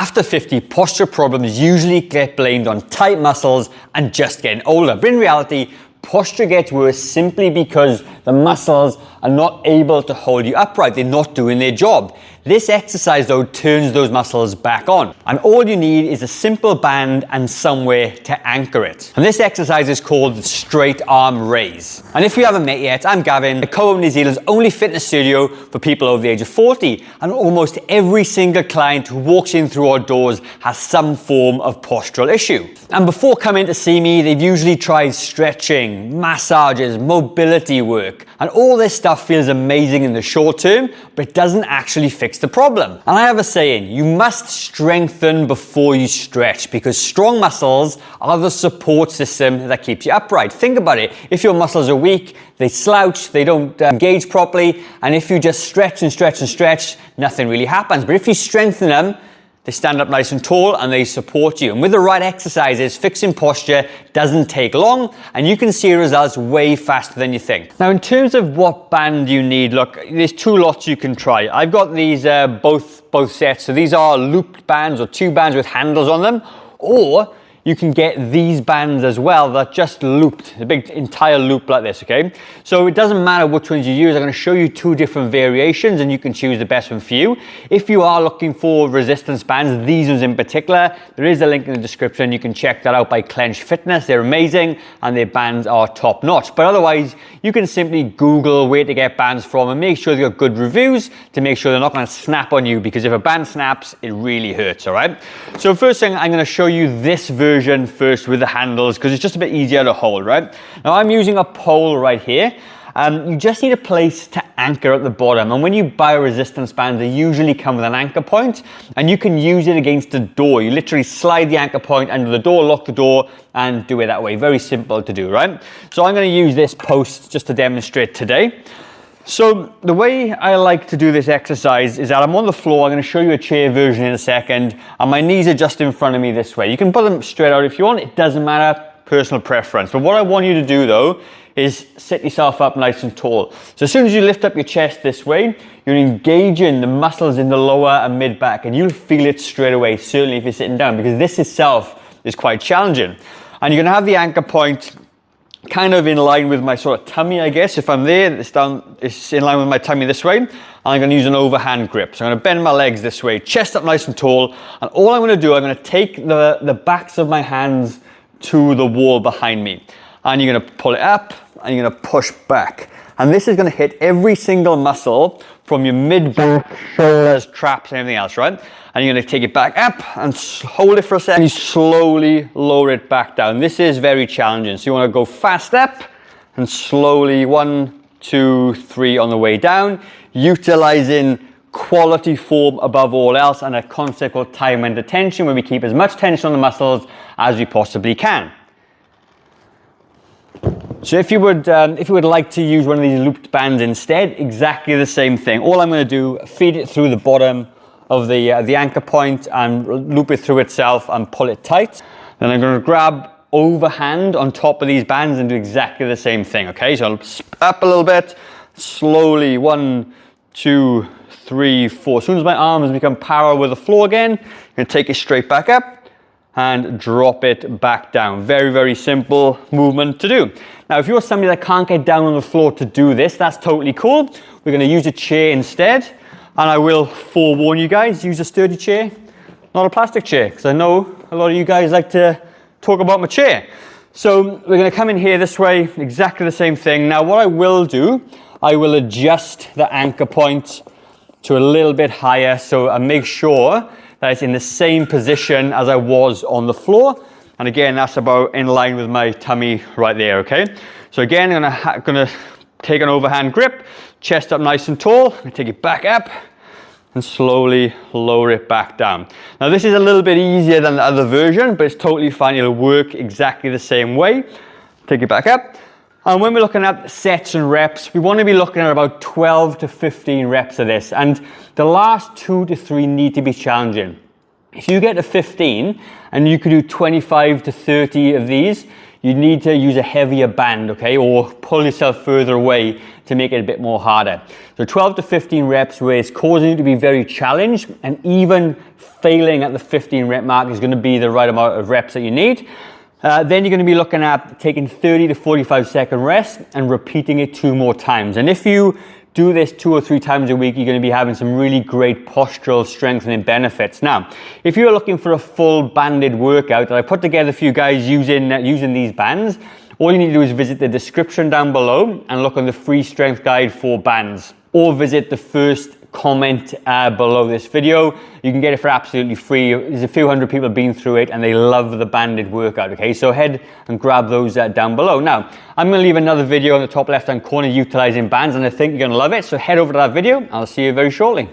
After 50, posture problems usually get blamed on tight muscles and just getting older. But in reality, posture gets worse simply because the muscles are not able to hold you upright. They're not doing their job. This exercise though turns those muscles back on. And all you need is a simple band and somewhere to anchor it. And this exercise is called the straight arm raise. And if you haven't met yet, I'm Gavin, the co-owner of New Zealand's only fitness studio for people over the age of 40. And almost every single client who walks in through our doors has some form of postural issue. And before coming to see me, they've usually tried stretching, massages, mobility work. And all this stuff feels amazing in the short term, but it doesn't actually fix the problem. And I have a saying, you must strengthen before you stretch, because strong muscles are the support system that keeps you upright. Think about it. If your muscles are weak, they slouch, they don't engage properly, and if you just stretch and stretch and stretch, nothing really happens. But if you strengthen them, they stand up nice and tall and they support you. And with the right exercises, fixing posture doesn't take long and you can see results way faster than you think. Now, in terms of what band you need, look, there's two lots you can try. I've got these both sets. So these are looped bands or two bands with handles on them, or you can get these bands as well that just looped, a big entire loop like this, okay? So it doesn't matter which ones you use. I'm gonna show you two different variations and you can choose the best one for you. If you are looking for resistance bands, these ones in particular, there is a link in the description. You can check that out by Clench Fitness. They're amazing and their bands are top notch. But otherwise, you can simply Google where to get bands from and make sure they've got good reviews to make sure they're not gonna snap on you, because if a band snaps, it really hurts, all right? So first thing, I'm gonna show you this version first with the handles, because it's just a bit easier to hold, right? Now I'm using a pole right here. You just need a place to anchor at the bottom, and when you buy a resistance band, they usually come with an anchor point, and you can use it against the door. You literally slide the anchor point under the door, lock the door, and do it that way. Very simple to do, right? So I'm going to use this post just to demonstrate today. So the way I like to do this exercise is that I'm on the floor. I'm going to show you a chair version in a second, and my knees are just in front of me this way. You can put them straight out if you want. It doesn't matter, personal preference. But what I want you to do though is sit yourself up nice and tall. So as soon as you lift up your chest this way, you're engaging the muscles in the lower and mid back, and you'll feel it straight away, certainly if you're sitting down, because this itself is quite challenging. And you're going to have the anchor point kind of in line with my sort of tummy, I guess. If I'm there, it's in line with my tummy this way. I'm going to use an overhand grip. So I'm going to bend my legs this way, chest up nice and tall. And all I'm going to do, I'm going to take the backs of my hands to the wall behind me. And you're going to pull it up and you're going to push back. And this is going to hit every single muscle from your mid-back, shoulders, traps, and everything else, right? And you're going to take it back up and hold it for a second. You slowly lower it back down. This is very challenging. So you want to go fast up and slowly 1, 2, 3 on the way down, utilizing quality form above all else and a concept called time under tension, where we keep as much tension on the muscles as we possibly can. So if you would like to use one of these looped bands instead, exactly the same thing. All I'm going to do, feed it through the bottom of the anchor point and loop it through itself and pull it tight. Then I'm going to grab overhand on top of these bands and do exactly the same thing. Okay, so I'll up a little bit, slowly 1, 2, 3, 4. As soon as my arms become parallel with the floor again, I'm going to take it straight back up and drop it back down. Very, very simple movement to do. Now, if you're somebody that can't get down on the floor to do this, that's totally cool. We're going to use a chair instead. And I will forewarn you guys, use a sturdy chair, not a plastic chair, because I know a lot of you guys like to talk about my chair. So we're going to come in here this way, exactly the same thing. Now, what I will do, I will adjust the anchor point to a little bit higher, so I make sure that it's in the same position as I was on the floor. And again, that's about in line with my tummy right there, okay? So again, I'm gonna take an overhand grip, chest up nice and tall, and take it back up and slowly lower it back down. Now this is a little bit easier than the other version, but it's totally fine. It'll work exactly the same way. Take it back up. And when we're looking at sets and reps, we want to be looking at about 12 to 15 reps of this. And the last 2 to 3 need to be challenging. If you get to 15 and you could do 25 to 30 of these, you need to use a heavier band, okay, or pull yourself further away to make it a bit more harder. So 12 to 15 reps where it's causing you to be very challenged, and even failing at the 15 rep mark is going to be the right amount of reps that you need. Then you're going to be looking at taking 30 to 45 second rest and repeating it 2 more times. And if you do this 2 or 3 times a week, you're going to be having some really great postural strengthening benefits. Now, if you're looking for a full banded workout that I put together for you guys using these bands, all you need to do is visit the description down below and look on the free strength guide for bands, or visit the first comment below this video. You can get it for absolutely free. There's a few hundred people been through it and they love the banded workout, okay? So head and grab those down below. Now, I'm gonna leave another video in the top left-hand corner utilizing bands, and I think you're gonna love it. So head over to that video. I'll see you very shortly.